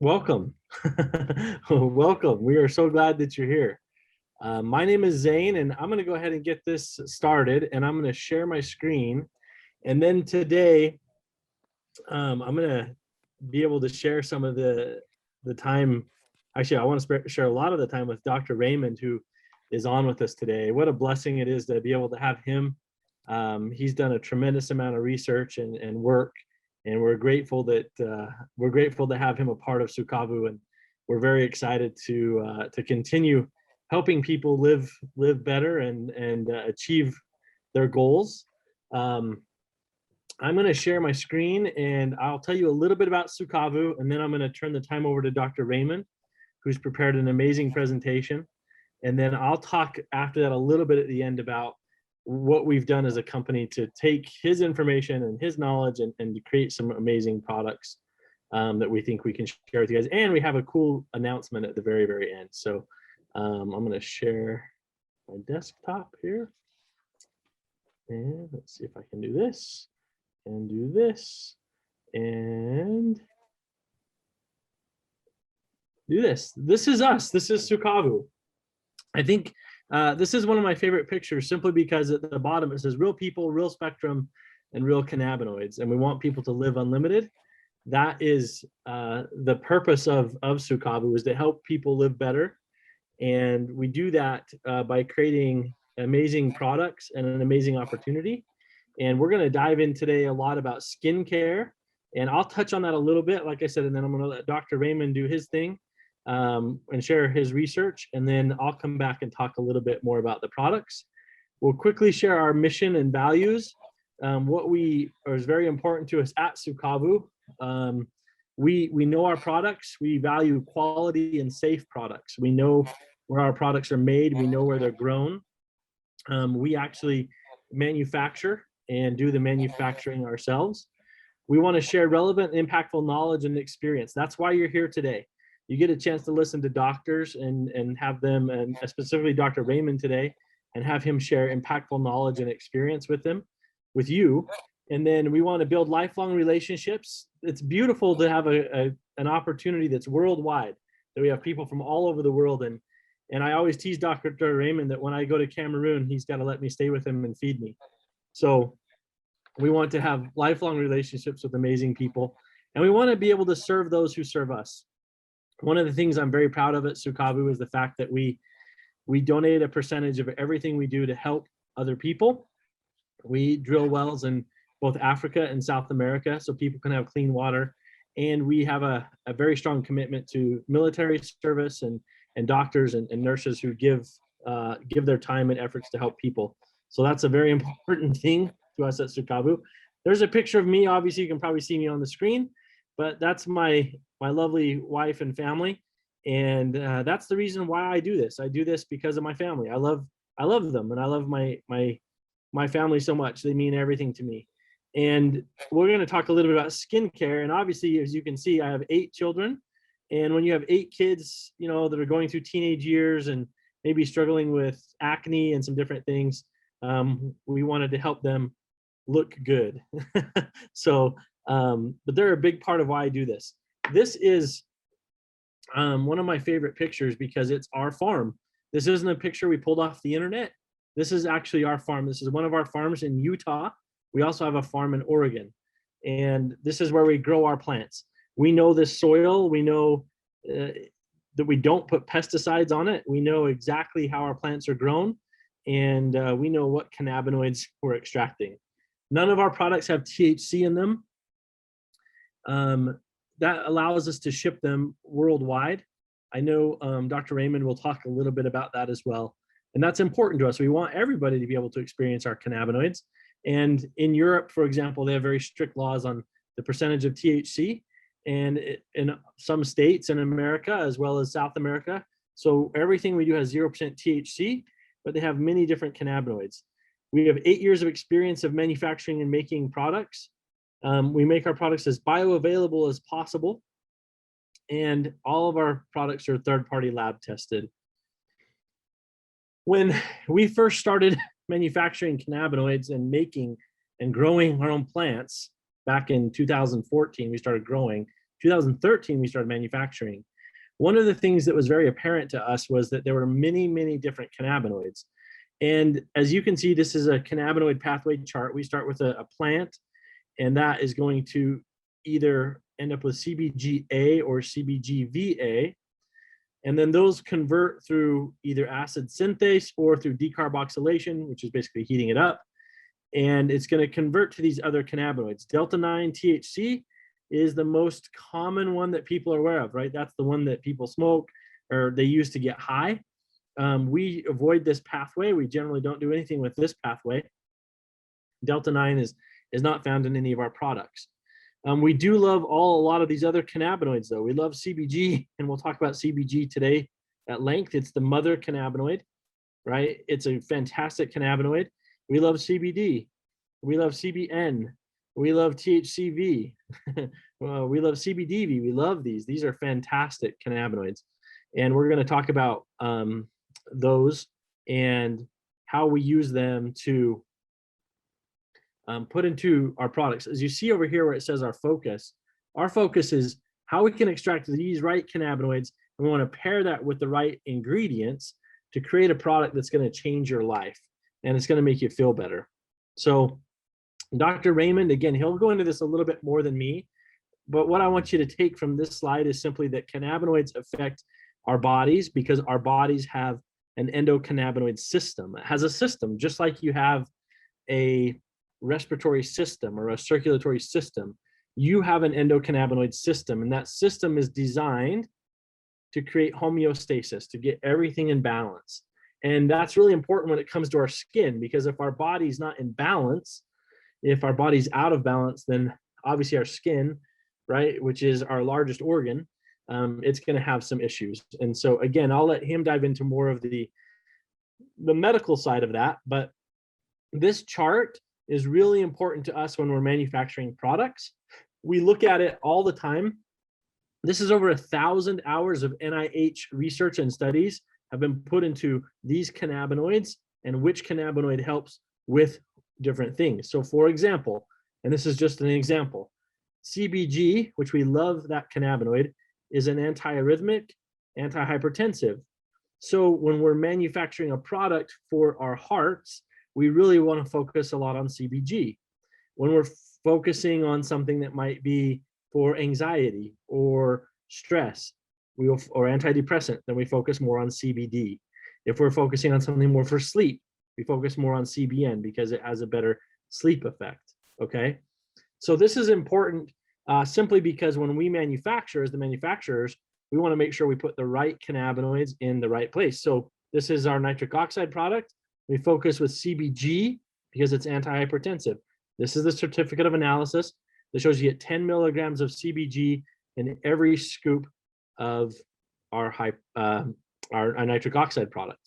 Welcome. Welcome. We are so glad that you're here. My name is Zane, and I'm going to go ahead and get this started, and I'm going to share my screen. And then today, I'm going to be able to share some of the time. Actually, I want to share a lot of the time with Dr. Raymond, who is on with us today. What a blessing it is to be able to have him. He's done a tremendous amount of research and work, and we're grateful to have him a part of Sukavu, and we're very excited to continue helping people live better and achieve their goals. Um, I'm going to share my screen and I'll tell you a little bit about Sukavu, and then I'm going to turn the time over to Dr. Raymond, who's prepared an amazing presentation. And then I'll talk after that a little bit at the end about what we've done as a company to take his information and his knowledge and to create some amazing products that we think we can share with you guys. And we have a cool announcement at the very, very end. So I'm going to share my desktop here. And let's see if I can do this and do this and do this. This is us. This is Sukavu. I think this is one of my favorite pictures simply because at the bottom it says real people, real spectrum, and real cannabinoids. And we want people to live unlimited. That is the purpose of Sukavu, is to help people live better. And we do that by creating amazing products and an amazing opportunity. And we're going to dive in today a lot about skincare. And I'll touch on that a little bit, like I said, and then I'm going to let Dr. Raymond do his thing and share his research. And then I'll come back and talk a little bit more about the products. We'll quickly share our mission and values. What is very important to us at Sukavu. We know our products. We value quality and safe products. We know where our products are made. We know where they're grown. We actually manufacture and do the manufacturing ourselves. We want to share relevant, impactful knowledge and experience. That's why you're here today. You get a chance to listen to doctors and have them, and specifically Dr. Raymond today, and have him share impactful knowledge and experience with with you. And then we want to build lifelong relationships. It's beautiful to have an opportunity that's worldwide, that we have people from all over the world. And I always tease Dr. Raymond that when I go to Cameroon, he's got to let me stay with him and feed me. So we want to have lifelong relationships with amazing people, and we want to be able to serve those who serve us. One of the things I'm very proud of at Sukavu is the fact that we donate a percentage of everything we do to help other people. We drill wells in both Africa and South America so people can have clean water. And we have a very strong commitment to military service and doctors and nurses who give their time and efforts to help people. So that's a very important thing to us at Sukavu. There's a picture of me. Obviously, you can probably see me on the screen, but that's my lovely wife and family. And that's the reason why I do this. I do this because of my family. I love them, and I love my family so much. They mean everything to me. And we're going to talk a little bit about skincare. And obviously, as you can see, I have 8 children. And when you have 8 kids, that are going through teenage years and maybe struggling with acne and some different things, we wanted to help them look good. So, but they're a big part of why I do this. This is one of my favorite pictures because it's our farm. This isn't a picture we pulled off the internet. This is actually our farm. This is one of our farms in Utah. We also have a farm in Oregon, and this is where we grow our plants. We know this soil. We know that we don't put pesticides on it. We know exactly how our plants are grown, and we know what cannabinoids we're extracting. None of our products have THC in them. That allows us to ship them worldwide. I know Dr. Raymond will talk a little bit about that as well. And that's important to us. We want everybody to be able to experience our cannabinoids. And in Europe, for example, they have very strict laws on the percentage of THC. And in some states in America, as well as South America. So everything we do has 0% THC, but they have many different cannabinoids. We have 8 years of experience of manufacturing and making products. We make our products as bioavailable as possible. And all of our products are third-party lab tested. When we first started manufacturing cannabinoids and making and growing our own plants back in 2014, we started growing. 2013, we started manufacturing. One of the things that was very apparent to us was that there were many, many different cannabinoids. And as you can see, this is a cannabinoid pathway chart. We start with a plant, and that is going to either end up with CBGA or CBGVA. And then those convert through either acid synthase or through decarboxylation, which is basically heating it up. And it's going to convert to these other cannabinoids. Delta-9 THC is the most common one that people are aware of, right? That's the one that people smoke or they use to get high. We avoid this pathway. We generally don't do anything with this pathway. Delta-9 is not found in any of our products. We do love a lot of these other cannabinoids, though. We love CBG, and we'll talk about CBG today at length. It's the mother cannabinoid, right? It's a fantastic cannabinoid. We love CBD. We love CBN. We love THCV. Well, we love CBDV. We love these. These are fantastic cannabinoids. And we're going to talk about those and how we use them to put into our products. As you see over here where it says our focus is how we can extract these right cannabinoids, and we want to pair that with the right ingredients to create a product that's going to change your life, and it's going to make you feel better. So Dr. Raymond, again, he'll go into this a little bit more than me, but what I want you to take from this slide is simply that cannabinoids affect our bodies because our bodies have an endocannabinoid system. It has a system, just like you have a respiratory system or a circulatory system. You have an endocannabinoid system, and that system is designed to create homeostasis, to get everything in balance. And that's really important when it comes to our skin, because if our body's not in balance, if our body's out of balance, then obviously our skin, right, which is our largest organ, it's going to have some issues. And so again, I'll let him dive into more of the medical side of that, but this chart is really important to us when we're manufacturing products. We look at it all the time. This is over 1,000 hours of NIH research and studies have been put into these cannabinoids and which cannabinoid helps with different things. So for example, and this is just an example, CBG, which we love that cannabinoid, is an antiarrhythmic, antihypertensive. So when we're manufacturing a product for our hearts, we really want to focus a lot on CBG. When we're focusing on something that might be for anxiety or stress, or antidepressant, then we focus more on CBD. If we're focusing on something more for sleep, we focus more on CBN because it has a better sleep effect, okay? So this is important simply because when we manufacture, as the manufacturers, we want to make sure we put the right cannabinoids in the right place. So this is our nitric oxide product. We focus with CBG because it's antihypertensive. This is the certificate of analysis that shows you get 10 milligrams of CBG in every scoop of our nitric oxide product.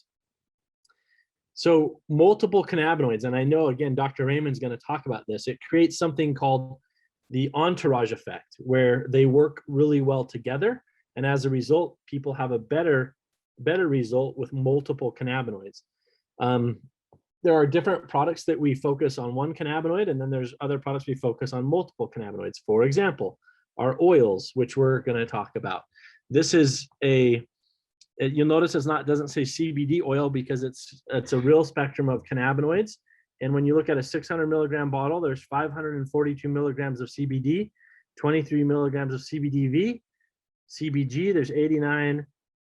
So multiple cannabinoids, and I know, again, Dr. Raymond's going to talk about this. It creates something called the entourage effect, where they work really well together. And as a result, people have a better result with multiple cannabinoids. There are different products that we focus on one cannabinoid, and then there's other products we focus on multiple cannabinoids. For example, our oils, which we're going to talk about. This is you'll notice doesn't say CBD oil because it's a real spectrum of cannabinoids. And when you look at a 600 milligram bottle, there's 542 milligrams of CBD, 23 milligrams of CBDV, CBG, there's 89,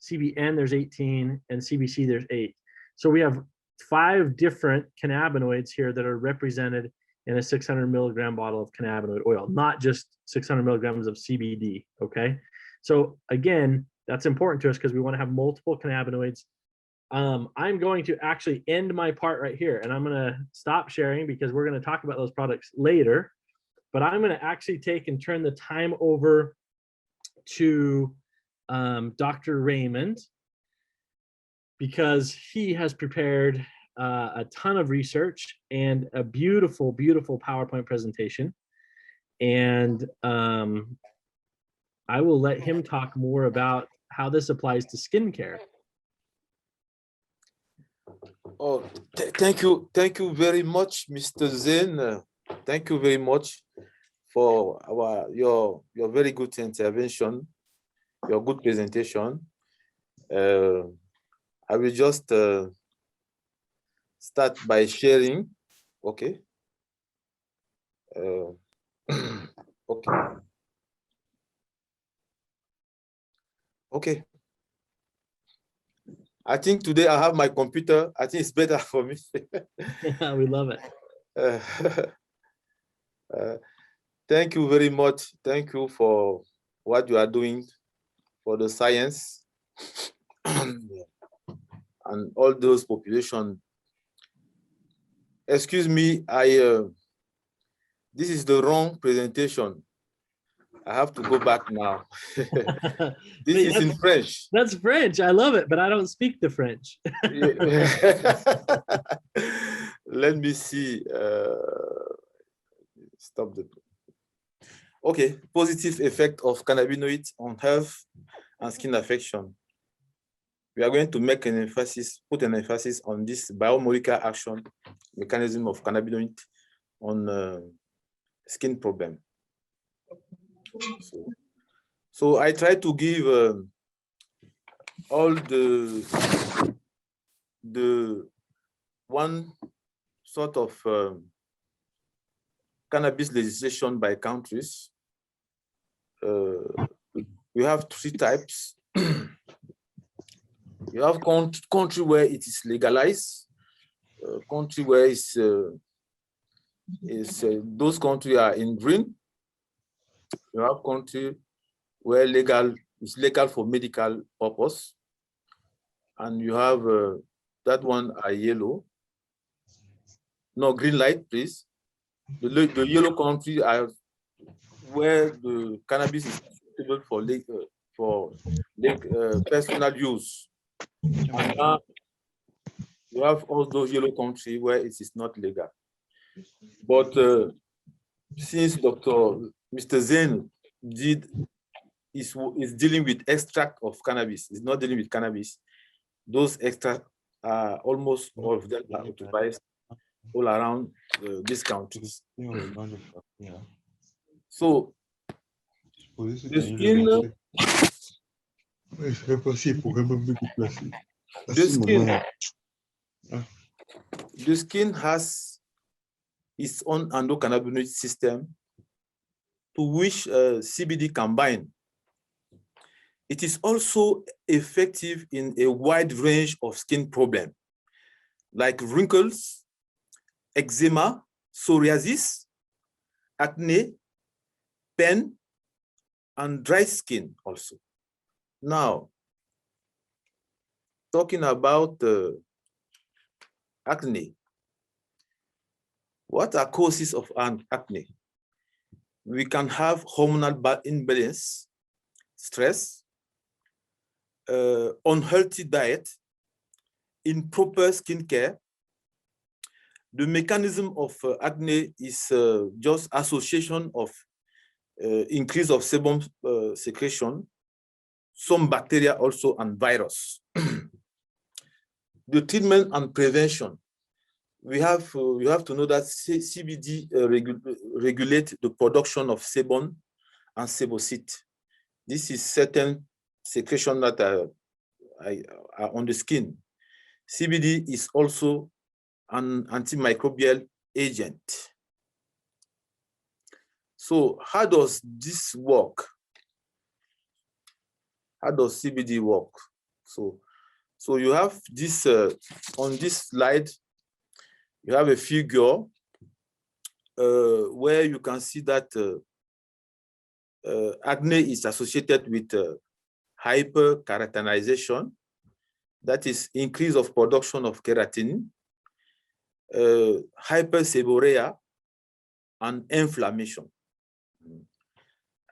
CBN, there's 18, and CBC, there's 8. So we have 5 different cannabinoids here that are represented in a 600 milligram bottle of cannabinoid oil, not just 600 milligrams of CBD, okay? So again, that's important to us because we want to have multiple cannabinoids. I'm going to actually end my part right here, and I'm going to stop sharing because we're going to talk about those products later. But I'm going to actually take and turn the time over to Dr. Raymond because he has prepared a ton of research and a beautiful, beautiful PowerPoint presentation. And I will let him talk more about how this applies to skincare. Oh, thank you very much, Mr. Zen. Thank you very much for your very good intervention, your good presentation. I will just start by sharing. Okay. Okay. Okay. I think today I have my computer. I think it's better for me. Yeah, we love it. Thank you very much. Thank you for what you are doing for the science and all those population. Excuse me, this is the wrong presentation. I have to go back now. This is in French. That's French. I love it, but I don't speak the French. Let me see. Stop the. Okay, positive effect of cannabinoids on health and skin affection. We are going to make an emphasis, put an emphasis on this biomolecular action mechanism of cannabinoid on skin problem. So I try to give all the one sort of cannabis legislation by countries. We have 3 types. You have country where it is legalized, country where those countries are in green. You have country where it's legal for medical purpose, and you have that one are yellow. No, green light, please. The yellow country are where the cannabis is suitable for personal use. And now you have all those yellow countries where it is not legal. But since Mr. Zain is dealing with extract of cannabis, is not dealing with cannabis, those extracts are almost all of them are authorized all around these countries. So the skin has its own endocannabinoid system to which CBD combine. It is also effective in a wide range of skin problems like wrinkles, eczema, psoriasis, acne, pen, and dry skin also. Now, talking about acne. What are causes of acne? We can have hormonal imbalance, stress, unhealthy diet, improper skincare. The mechanism of acne is just association of increase of sebum secretion, some bacteria also, and virus. The treatment and prevention. You have to know that CBD regulates the production of sebum and sebocyte. This is certain secretion that are on the skin. CBD is also an antimicrobial agent. So how does this work? How does CBD work? So you have this on this slide. You have a figure where you can see that acne is associated with hyperkeratinization, that is increase of production of keratin, hyperseborrhea, and inflammation.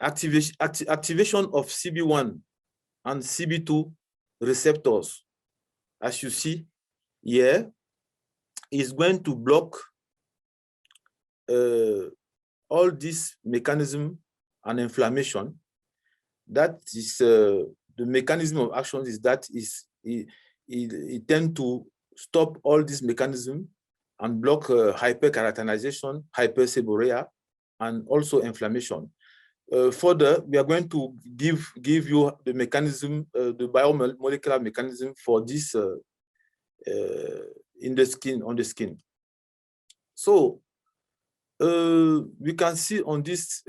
Activation of CB1 and CB2 receptors, as you see here, is going to block all this mechanism and inflammation. That is the mechanism of action is that it tends to stop all this mechanism and block hyperkeratinization, hyperseborrhea, and also inflammation. Further, we are going to give you the mechanism, the biomolecular mechanism for this in the skin, on the skin. So we can see on this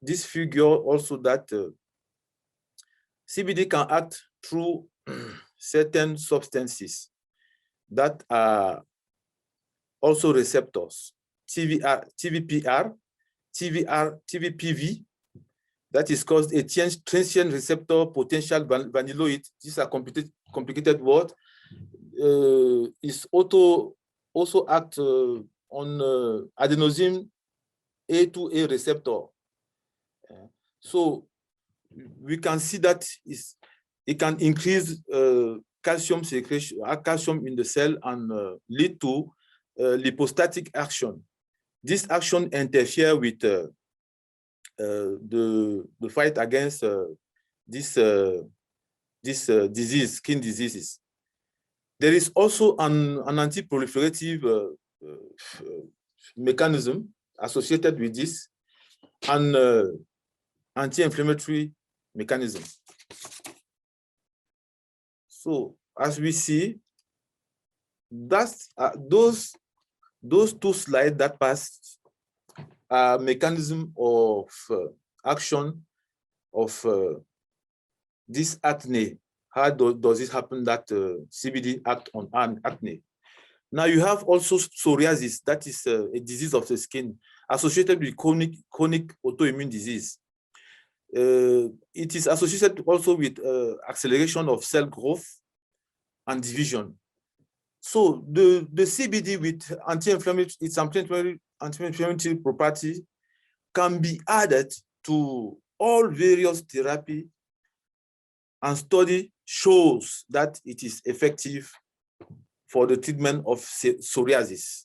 this figure also that CBD can act through certain substances that are also receptors. TVPR, TVPV, that is called a transient receptor potential vanilloid. These are complicated words. Is also act on adenosine A2A receptor. So we can see that it can increase calcium secretion, calcium in the cell, and lead to lipostatic action. This action interferes with the fight against this disease, skin diseases. There is also an anti-proliferative mechanism associated with this, and anti-inflammatory mechanism. So as we see, that's those two slides that passed are mechanism of action of this acne. How does it happen that CBD act on acne? Now you have also psoriasis, that is a disease of the skin associated with chronic autoimmune disease. It is associated also with acceleration of cell growth and division. So the CBD with anti-inflammatory property can be added to all various therapy, and study shows that it is effective for the treatment of psoriasis.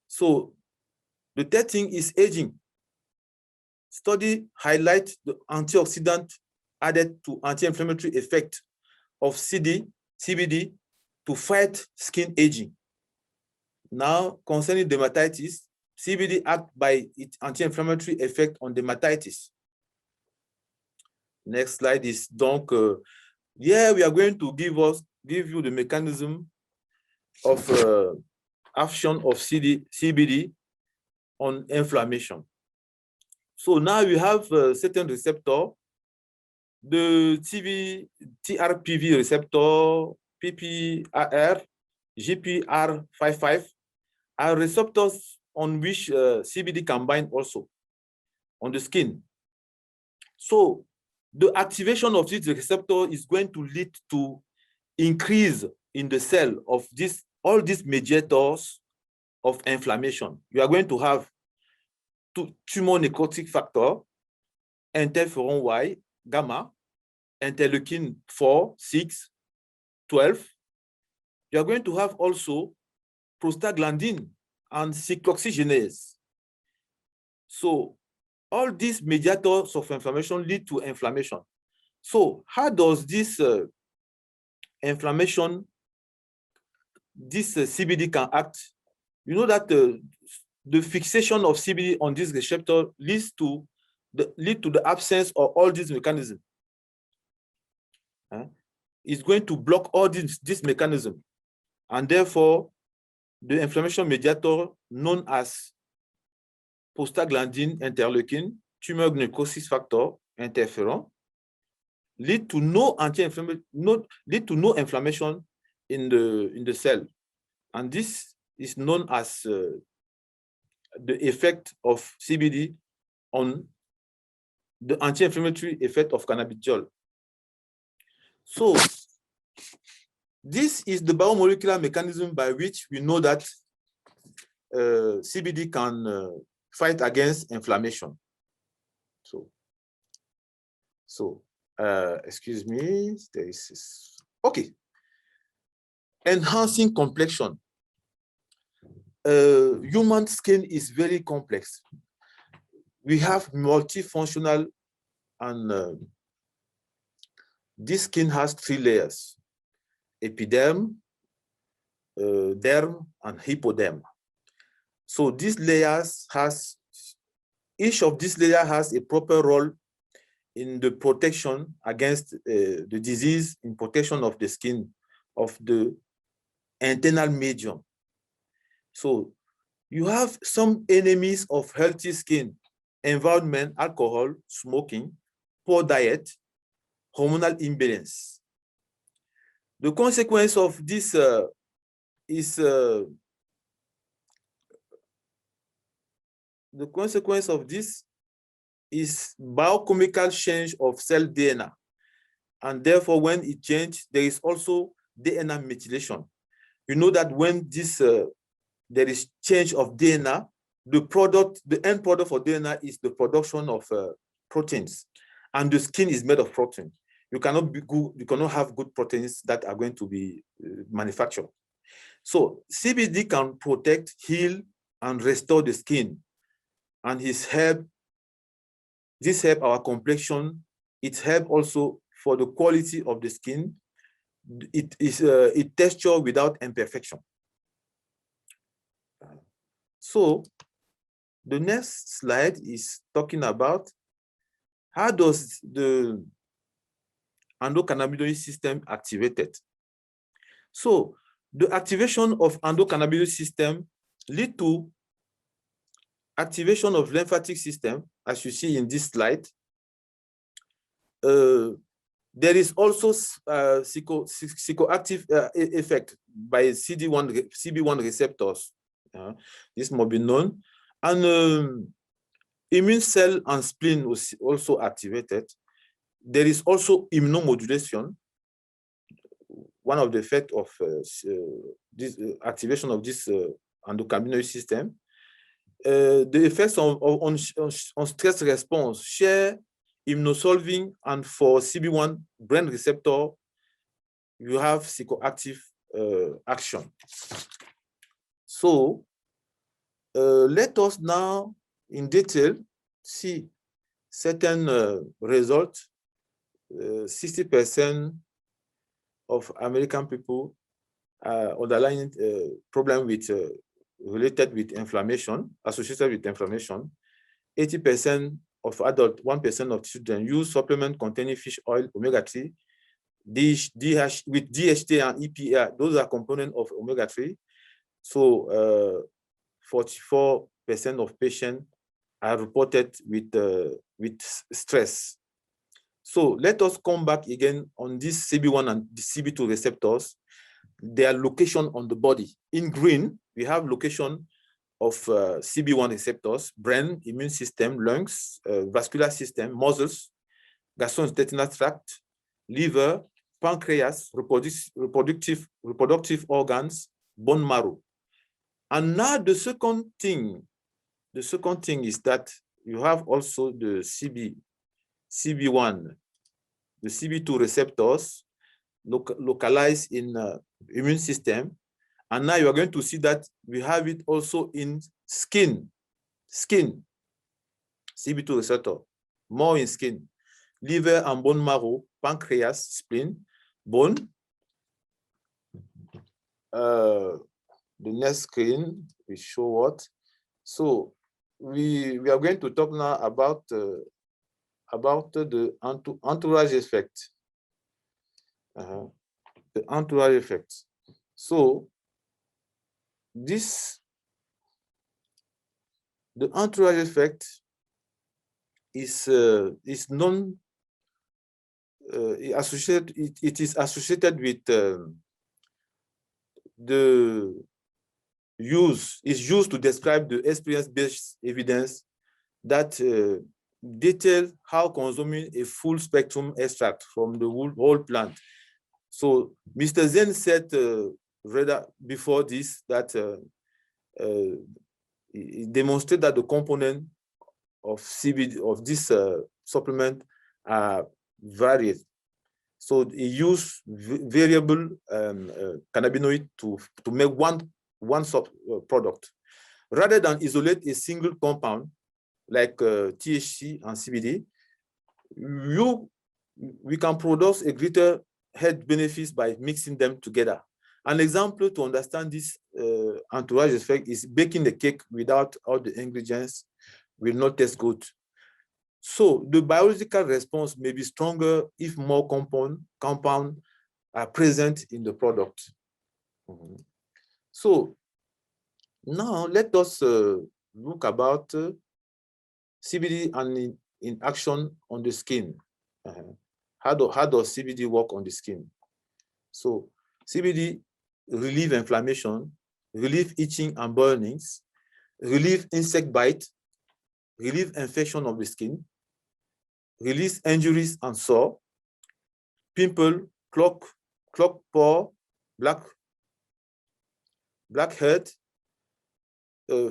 So the third thing is aging. Study highlight the antioxidant added to anti-inflammatory effect of CBD to fight skin aging. Now, concerning dermatitis, CBD acts by its anti-inflammatory effect on dermatitis. Next slide is donc, here we are going to give you the mechanism of action of CBD on inflammation. So now we have a certain receptor, the TRPV receptor, PPAR, GPR55, are receptors on which CBD can bind also on the skin. So the activation of this receptor is going to lead to increase in the cell of all these mediators of inflammation. You are going to have tumor necrotic factor, interferon Y, gamma, interleukin 4, 6, 12. You are going to have also prostaglandin and cyclooxygenase. So all these mediators of inflammation lead to inflammation. So how does this inflammation, this CBD can act? You know that the fixation of CBD on this receptor leads to the absence of all these mechanisms. It's going to block all this mechanism, and therefore the inflammation mediator known as prostaglandin, interleukin, tumor necrosis factor, interferon, lead to no inflammation in the cell, and this is known as the effect of CBD on the anti-inflammatory effect of cannabidiol. So this is the biomolecular mechanism by which we know that CBD can fight against inflammation. So excuse me, there is okay. Enhancing complexion. Human skin is very complex. We have multifunctional, and this skin has 3 layers: epiderm, derm, and hypoderm. So these layers each of these layers has a proper role in the protection against the disease, in protection of the skin, of the internal medium. So you have some enemies of healthy skin: environment, alcohol, smoking, poor diet, hormonal imbalance. The consequence of this is biochemical change of cell DNA. And therefore, when it changes, there is also DNA methylation. You know that when there is change of DNA, the end product for DNA is the production of proteins, and the skin is made of protein. You cannot have good proteins that are going to be manufactured. So CBD can protect, heal, and restore the skin, and this help our complexion. It help also for the quality of the skin. It texture without imperfection. So the next slide is talking about how does the endocannabinoid system activated. So the activation of endocannabinoid system lead to activation of lymphatic system, as you see in this slide. There is also psychoactive effect by CB1 receptors. This must be known. And immune cell and spleen was also activated. There is also immunomodulation. One of the effects of this activation of this endocannabinoid system. The effects on stress response, share immunosolving, and for CB1 brain receptor, you have psychoactive action. So let us now in detail see certain results. 60% of American people underlying problem with related with inflammation, associated with inflammation. 80% of adults, 1% of children use supplement containing fish oil, omega-3, with DHT and EPA. Those are components of omega-3. So 44% of patients are reported with stress. So let us come back again on this CB1 and the CB2 receptors, their location on the body. In green, we have location of CB1 receptors: brain, immune system, lungs, vascular system, muscles, gastrointestinal tract, liver, pancreas, reproductive organs, bone marrow. And now the second thing is that you have also the CB1, the CB2 receptors localized in immune system. And now you are going to see that we have it also in skin, CB2 receptor, more in skin, liver and bone marrow, pancreas, spleen, bone. The next screen will show what. So we are going to talk now about the entourage effect. The entourage effect. So the entourage effect is non associated. It is associated with the use. Is used to describe the experience-based evidence that detail how consuming a full spectrum extract from the whole plant. So Mr. Zen said rather before this that he demonstrated that the component of CBD of this supplement are varied. So he used variable cannabinoid to make one product, rather than isolate a single compound like THC and CBD. We can produce a greater health benefits by mixing them together. An example to understand this entourage effect is baking the cake without all the ingredients will not taste good. So the biological response may be stronger if more compound are present in the product. So now let us look about CBD and in action on the skin. How does CBD work on the skin? So CBD relieve inflammation, relieve itching and burnings, relieve insect bite, relieve infection of the skin, release injuries and sore, pimple, clog pore, blackhead,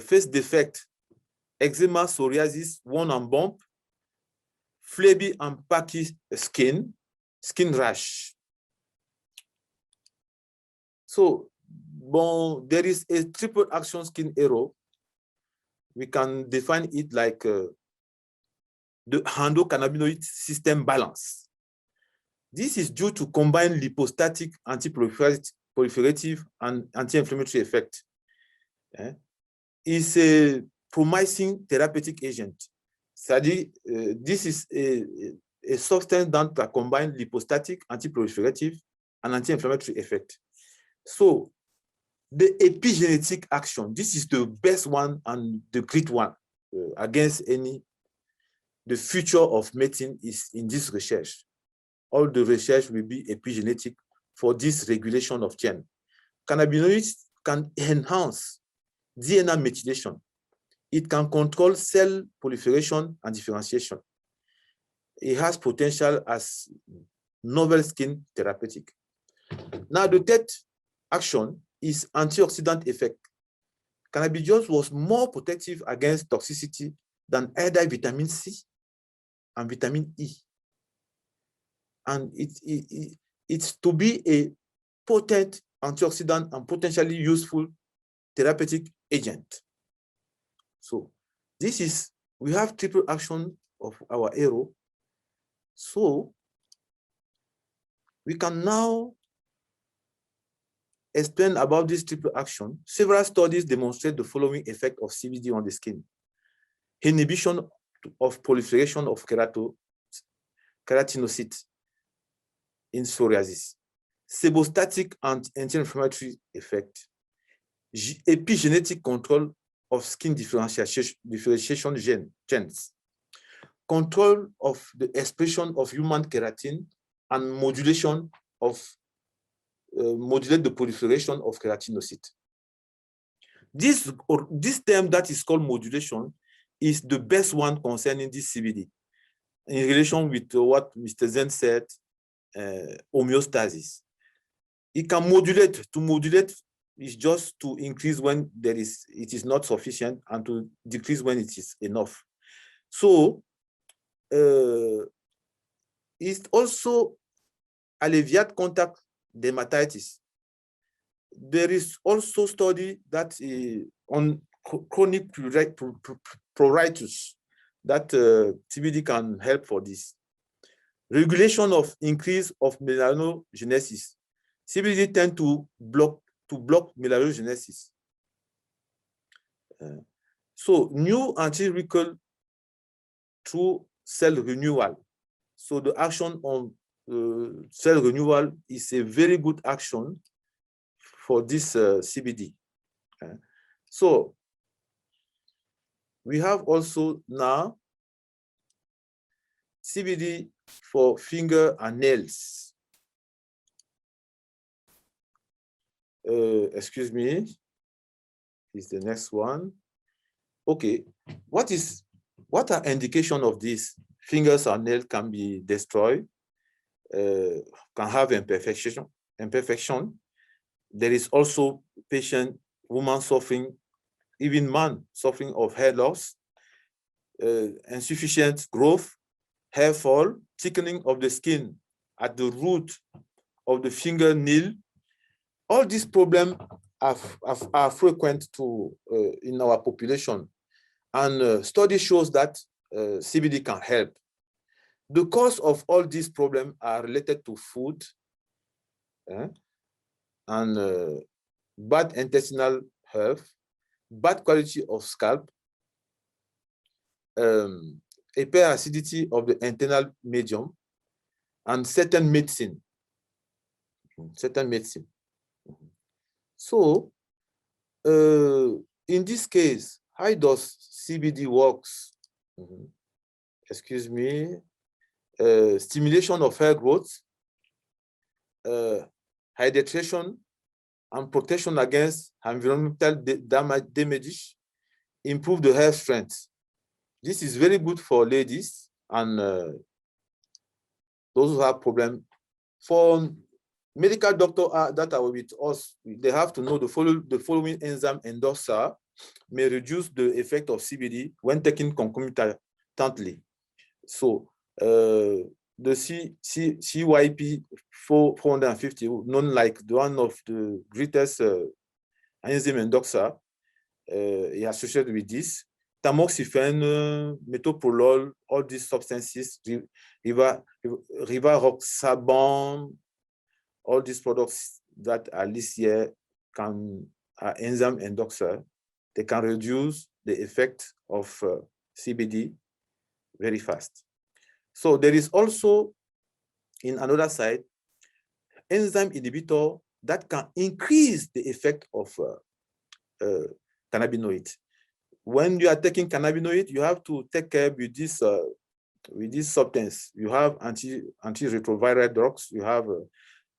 face defect, eczema, psoriasis, wound and bump, flabby and pucky skin rash. So, there is a triple action skin arrow. We can define it like the endocannabinoid system balance. This is due to combined lipostatic, anti-proliferative, and anti-inflammatory effect. It's a promising therapeutic agent. This is a substance that combines lipostatic, anti-proliferative, and anti-inflammatory effect. So the epigenetic action, this is the best one and the great one against any. The future of medicine is in this research. All the research will be epigenetic for this regulation of gene. Cannabinoids can enhance DNA methylation. It can control cell proliferation and differentiation. It has potential as novel skin therapeutic. Now, the third action is antioxidant effect. Cannabidiol was more protective against toxicity than either vitamin C and vitamin E. And it's to be a potent antioxidant and potentially useful therapeutic agent. So this is, we have triple action of our arrow. So we can now explain about this triple action. Several studies demonstrate the following effect of CBD on the skin: inhibition of proliferation of keratinocytes in psoriasis, seborrheic and anti-inflammatory effect, epigenetic control of skin differentiation genes, control of the expression of human keratin, and modulation of modulate the proliferation of keratinocytes. This term that is called modulation is the best one concerning this CBD in relation with what Mr. Zen said, homeostasis. It can modulate. To modulate is just to increase when it is not sufficient, and to decrease when it is enough. So it also alleviate contact dermatitis. There is also study that on chronic pruritus that CBD can help for this. Regulation of increase of melanogenesis. CBD tend to block melanogenesis. So new anti-recall through cell renewal. So the action on cell renewal is a very good action for this CBD. So we have also now CBD for finger and nails. Excuse me, is the next one. Okay, what are indication of this? Fingers and nails can be destroyed, can have imperfection. There is also woman suffering, even man suffering of hair loss, insufficient growth, hair fall, thickening of the skin at the root of the fingernail. All these problems are frequent in our population, and study shows that CBD can help. The cause of all these problems are related to food, and bad intestinal health, bad quality of scalp, hyperacidity of the internal medium, and certain medicine. So, in this case, how does CBD works? Excuse me. Stimulation of hair growth, hydration, and protection against environmental damage, improve the hair strength. This is very good for ladies and those who have problems. For medical doctors that are with us, they have to know the following enzyme endorser may reduce the effect of CBD when taken concomitantly. So the CYP 450, known like the one of the greatest enzyme endorser, is associated with this. Tamoxifen, metoprolol, all these substances, rivaroxaban, all these products that are listed here are enzyme endorser. They can reduce the effect of CBD very fast. So there is also, in another side, enzyme inhibitor that can increase the effect of cannabinoid. When you are taking cannabinoid, you have to take care with this substance. You have antiretroviral drugs, you have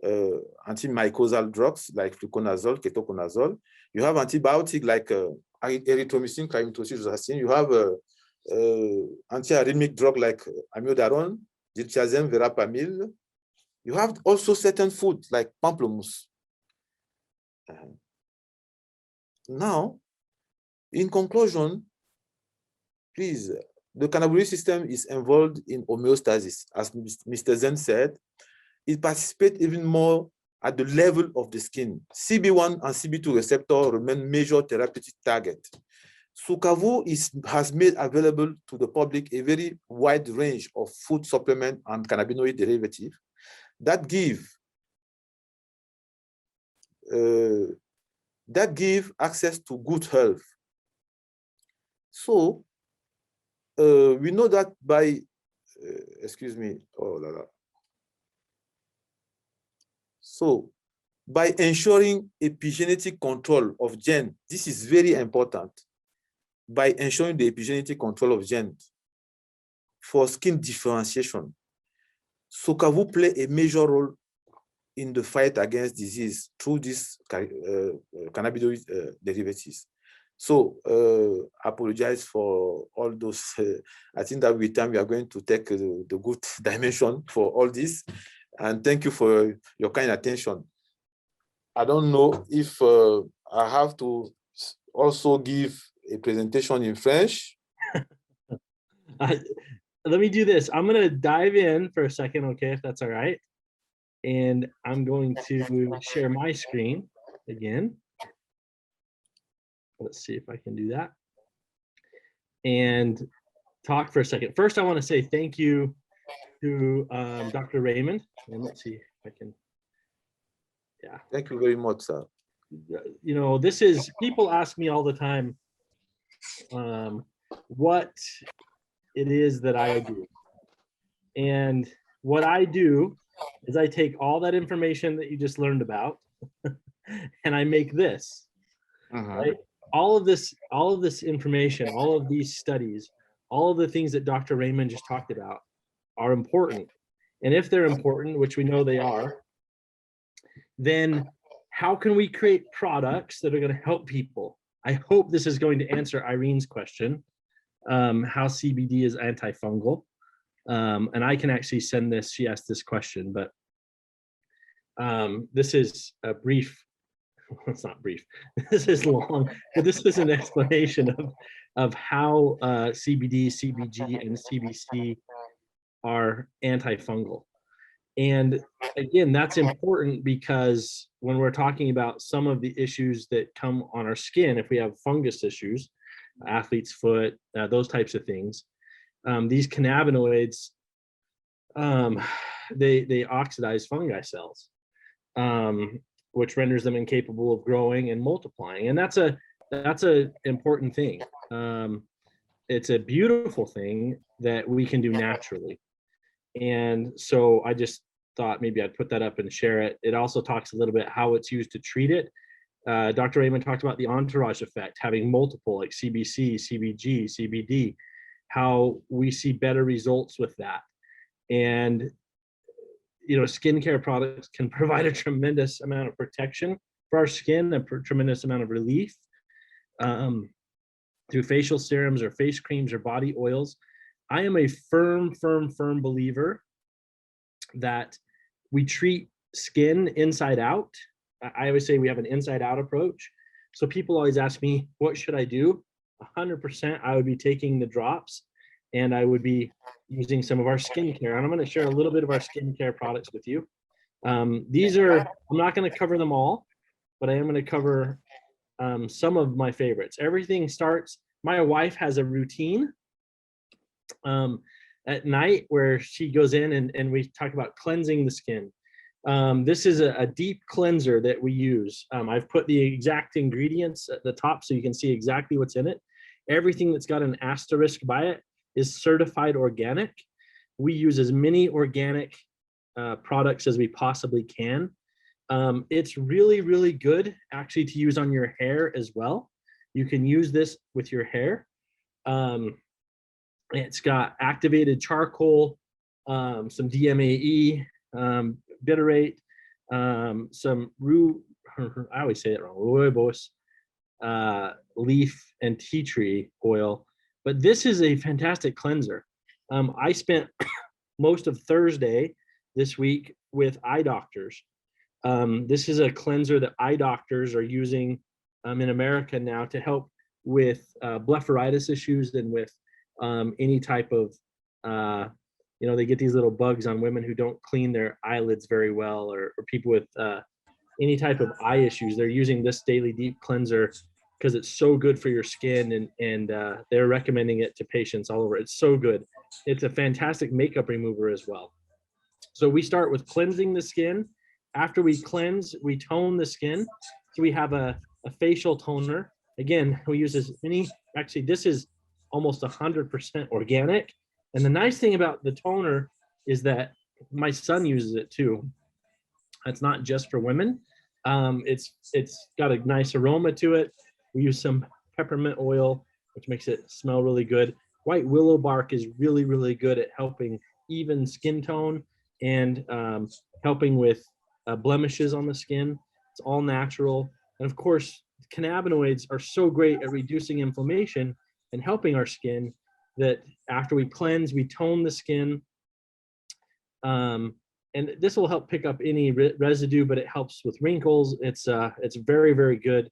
antimycosal drugs like fluconazole, ketoconazole. You have antibiotic like erythromycin, crimitoxin. You have antiarrhythmic drug like amiodarone, diltiazem, verapamil. You have also certain food like pamplemousse. Now, in conclusion, please, the cannabinoid system is involved in homeostasis. As Mr. Zen said, it participates even more at the level of the skin. CB1 and CB2 receptor remain major therapeutic target. Sukavu has made available to the public a very wide range of food supplement and cannabinoid derivatives that give access to good health. So we know that by, excuse me, So by ensuring epigenetic control of gene, this is very important. By ensuring the epigenetic control of genes for skin differentiation, Sukavu play a major role in the fight against disease through these cannabinoid derivatives. So I apologize for all those. I think that with time we are going to take the good dimension for all this. And thank you for your kind attention. I don't know if I have to also give a presentation in French. Let me do this. I'm going to dive in for a second, okay, if that's all right. And I'm going to share my screen again. Let's see if I can do that. And talk for a second. First, I want to say thank you to Dr. Raymond. And let's see if I can. Yeah. Thank you very much, sir. You know, this is, people ask me all the time what it is that I do. And what I do is I take all that information that you just learned about and I make this, right? All of this information, all of these studies, all of the things that Dr. Raymond just talked about are important. And if they're important, which we know they are, then how can we create products that are going to help people? I hope this is going to answer Irene's question, how CBD is antifungal. And I can actually send this, she asked this question, but this is a brief, it's not brief, this is long, but this is an explanation of how CBD, CBG, and CBC are antifungal. And again, that's important because when we're talking about some of the issues that come on our skin, if we have fungus issues, athlete's foot, those types of things, these cannabinoids, they oxidize fungi cells. which renders them incapable of growing and multiplying. And that's a important thing. It's a beautiful thing that we can do naturally. And so I just thought maybe I'd put that up and share it. It also talks a little bit how it's used to treat it. Dr. Raymond talked about the entourage effect, having multiple like CBC, CBG, CBD, how we see better results with that. And, you know, skincare products can provide a tremendous amount of protection for our skin, a tremendous amount of relief through facial serums or face creams or body oils. I am a firm believer that we treat skin inside out. I always say we have an inside out approach. So people always ask me, what should I do? 100%, I would be taking the drops and I would be using some of our skincare. And I'm going to share a little bit of our skincare products with you. These are, I'm not going to cover them all, but I am going to cover some of my favorites. Everything starts, my wife has a routine at night where she goes in and we talk about cleansing the skin. This is a deep cleanser that we use. I've put the exact ingredients at the top so you can see exactly what's in it. Everything that's got an asterisk by it is certified organic. We use as many organic products as we possibly can. It's really good actually to use on your hair as well. You can use this with your hair. It's got activated charcoal, some DMAE, bitterate, some I always say it wrong, rooibos, leaf and tea tree oil. But this is a fantastic cleanser. I spent most of Thursday this week with eye doctors. This is a cleanser that eye doctors are using in America now to help with blepharitis issues and with any type of, you know, they get these little bugs on women who don't clean their eyelids very well, or people with any type of eye issues. They're using this daily deep cleanser because it's so good for your skin, and they're recommending it to patients all over. It's so good. It's a fantastic makeup remover as well. So we start with cleansing the skin. After we cleanse, we tone the skin. So we have a facial toner. Again, we use as many, actually this is almost 100% organic. And the nice thing about the toner is that my son uses it too. It's not just for women. It's got a nice aroma to it. We use some peppermint oil, which makes it smell really good. White willow bark is really good at helping even skin tone and helping with blemishes on the skin. It's all natural. And of course, cannabinoids are so great at reducing inflammation and helping our skin that after we cleanse, we tone the skin. And this will help pick up any residue, but it helps with wrinkles. It's very good.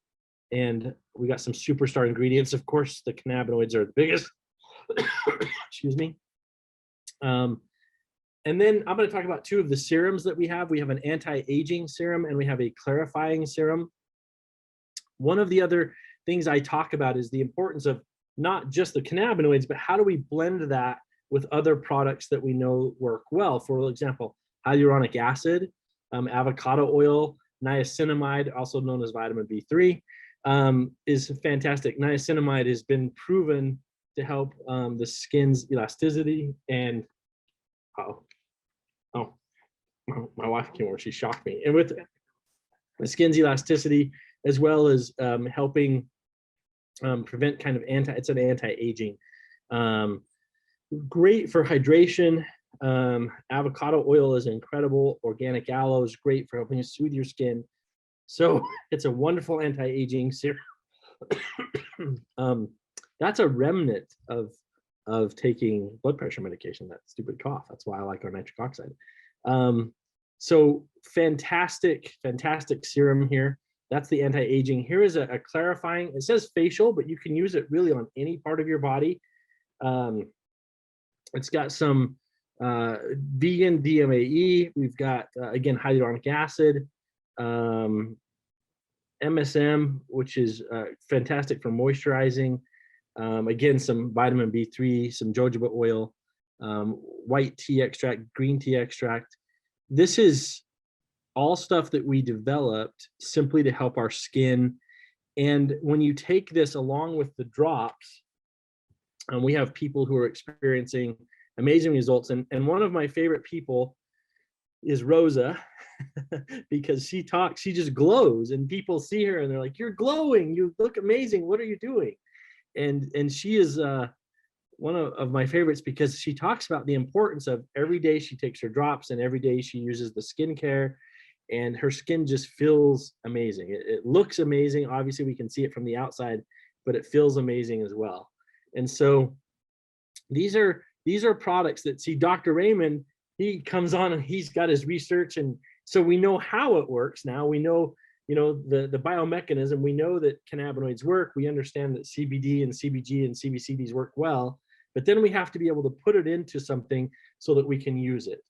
And we got some superstar ingredients. Of course, the cannabinoids are the biggest. Excuse me. And then I'm going to talk about two of the serums that we have. We have an anti-aging serum and we have a clarifying serum. One of the other things I talk about is the importance of not just the cannabinoids, but how do we blend that with other products that we know work well. For example, hyaluronic acid, avocado oil, niacinamide, also known as vitamin B3, is fantastic. Niacinamide has been proven to help the skin's elasticity and, my wife came over, she shocked me. And with the skin's elasticity, as well as helping prevent kind of it's an anti-aging. Great for hydration. Avocado oil is incredible. Organic aloe is great for helping you soothe your skin. So it's a wonderful anti-aging serum. That's a remnant of taking blood pressure medication, that stupid cough. That's why I like our nitric oxide. So fantastic serum here. That's the anti-aging. Here is a clarifying. It says facial, but you can use it really on any part of your body. It's got some vegan DMAE. We've got, again, hyaluronic acid, MSM, which is fantastic for moisturizing. Again, some vitamin B3, some jojoba oil, white tea extract, green tea extract. This is all stuff that we developed simply to help our skin. And when you take this along with the drops, and we have people who are experiencing amazing results. And one of my favorite people is Rosa, because she just glows, and people see her and they're like, "You're glowing, you look amazing, what are you doing?" And she is one of my favorites, because she talks about the importance of every day she takes her drops, and every day she uses the skincare, and her skin just feels amazing. It looks amazing. Obviously, we can see it from the outside, but it feels amazing as well. And so these are products that, see, Dr. Raymond, he comes on and he's got his research, and so we know how it works now. We know, the biomechanism. We know that cannabinoids work. We understand that CBD and CBG and CBCDs work well, but then we have to be able to put it into something so that we can use it,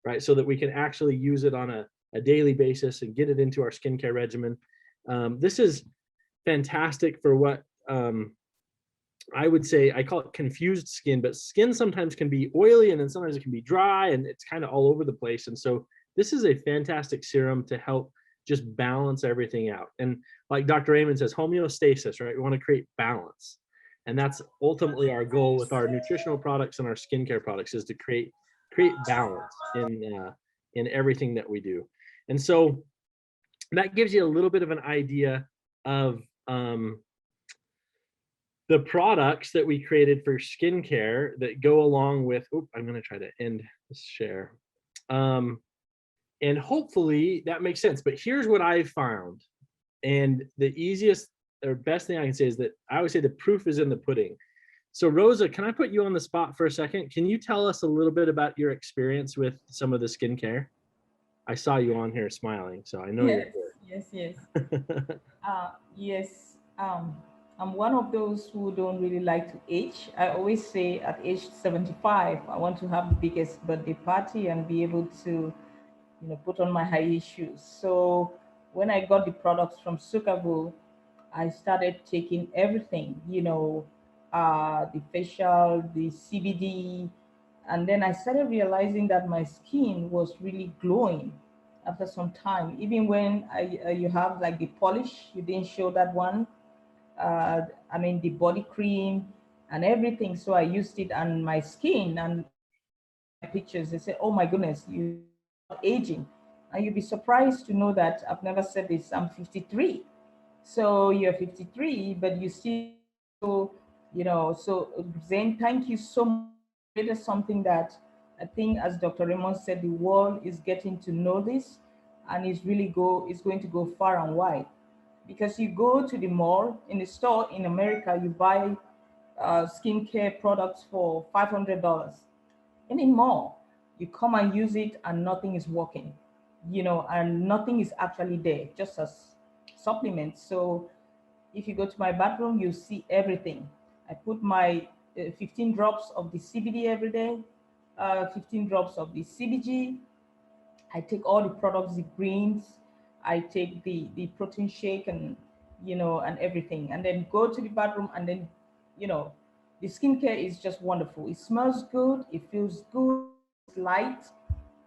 right? So that we can actually use it on a daily basis and get it into our skincare regimen. This is fantastic for what I would say, I call it confused skin, but skin sometimes can be oily, and then sometimes it can be dry, and it's kind of all over the place. And so this is a fantastic serum to help just balance everything out. And like Dr. Raymond says, homeostasis, right? We want to create balance. And that's ultimately our goal with our nutritional products and our skincare products, is to create balance in everything that we do. And so that gives you a little bit of an idea of the products that we created for skincare that go along with, I'm going to try to end this share. And hopefully that makes sense. But here's what I've found. And the easiest or best thing I can say is that I always say the proof is in the pudding. So Rosa, can I put you on the spot for a second? Can you tell us a little bit about your experience with some of the skincare? I saw you on here smiling, so I know you're Yes, yes. Yes. I'm one of those who don't really like to age. I always say at age 75, I want to have the biggest birthday party and be able to, put on my high heel shoes. So when I got the products from Sukavo, I started taking everything, the facial, the CBD, and then I started realizing that my skin was really glowing after some time. Even when you have like the polish, you didn't show that one. I mean the body cream and everything. So I used it on my skin, and my pictures. They say, "Oh my goodness, you are aging," and you'll be surprised to know that I've never said this. I'm 53. So you're 53, but you still, so Zane, thank you so much. It is something that I think, as Dr. Raymond said, the world is getting to know this, and it's going to go far and wide. Because you go to the mall, in the store in America, you buy skincare products for $500. Anymore, you come and use it and nothing is working, and nothing is actually there, just as supplements. So if you go to my bathroom, you see everything. I put my 15 drops of the CBD every day, 15 drops of the CBG. I take all the products, the greens. I take the protein shake, and everything, and then go to the bathroom, and then, you know, the skincare is just wonderful. It smells good. It feels good. It's light,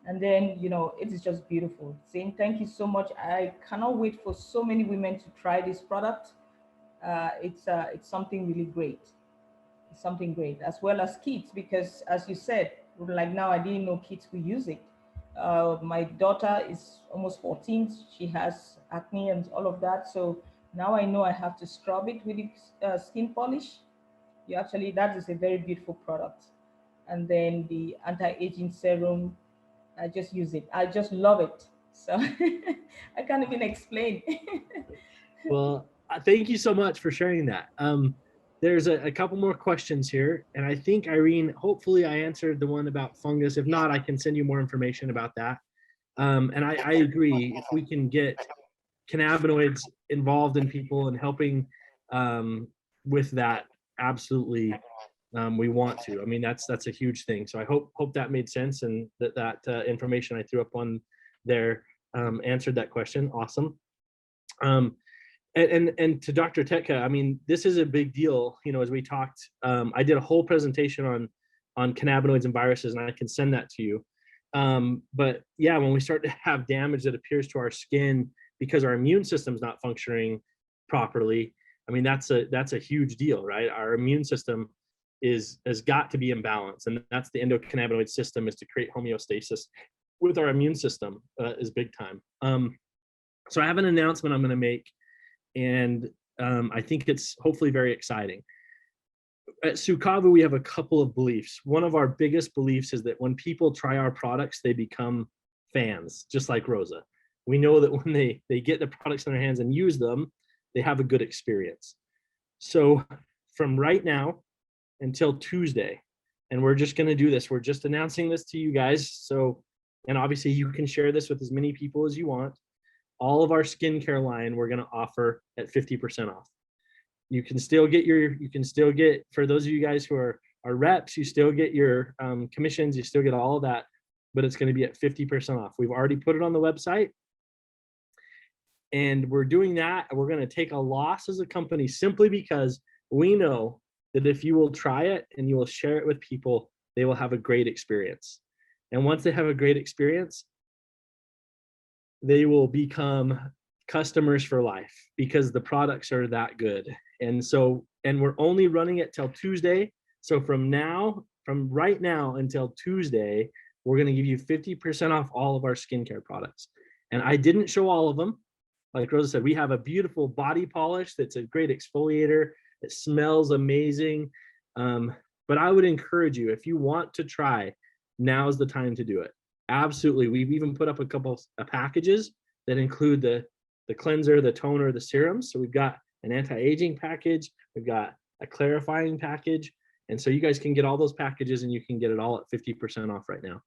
and then, it is just beautiful. Saying thank you so much. I cannot wait for so many women to try this product. It's something really great. It's something great, as well as kids, because as you said, like now I didn't know kids could use it. My daughter is almost 14. She has acne and all of that. So now I know I have to scrub it with the skin polish. You actually, that is a very beautiful product. And then the anti-aging serum, I just use it. I just love it. So I can't even explain. Well, thank you so much for sharing that. There's a couple more questions here, and I think, Irene, hopefully I answered the one about fungus. If not, I can send you more information about that. And I agree, if we can get cannabinoids involved in people and helping with that, absolutely, we want to. I mean, that's a huge thing. So I hope that made sense, and that information I threw up on there answered that question. Awesome. And to Dr. Tetka, I mean, this is a big deal. As we talked, I did a whole presentation on cannabinoids and viruses, and I can send that to you. But yeah, when we start to have damage that appears to our skin because our immune system's not functioning properly, I mean, that's a huge deal, right? Our immune system has got to be in balance, and that's the endocannabinoid system, is to create homeostasis with our immune system, is big time. So I have an announcement I'm going to make, and I think it's hopefully very exciting. At Sukavu, we have a couple of beliefs. One of our biggest beliefs is that when people try our products, they become fans, just like Rosa. We know that when they get the products in their hands and use them, they have a good experience. So from right now until Tuesday, and we're just going to do this, we're just announcing this to you guys. So, and obviously you can share this with as many people as you want. All of our skincare line, we're going to offer at 50% off. You can still get, for those of you guys who are reps, you still get your commissions, you still get all of that, but it's going to be at 50% off. We've already put it on the website, and we're doing that. We're going to take a loss as a company simply because we know that if you will try it and you will share it with people, they will have a great experience. And once they have a great experience, they will become customers for life because the products are that good. And so, and we're only running it till Tuesday. So from right now until Tuesday, we're going to give you 50% off all of our skincare products. And I didn't show all of them. Like Rosa said, we have a beautiful body polish that's a great exfoliator. It smells amazing. But I would encourage you, if you want to try, now's the time to do it. Absolutely. We've even put up a couple of packages that include the cleanser, the toner, the serums. So we've got an anti-aging package. We've got a clarifying package. And so you guys can get all those packages, and you can get it all at 50% off right now.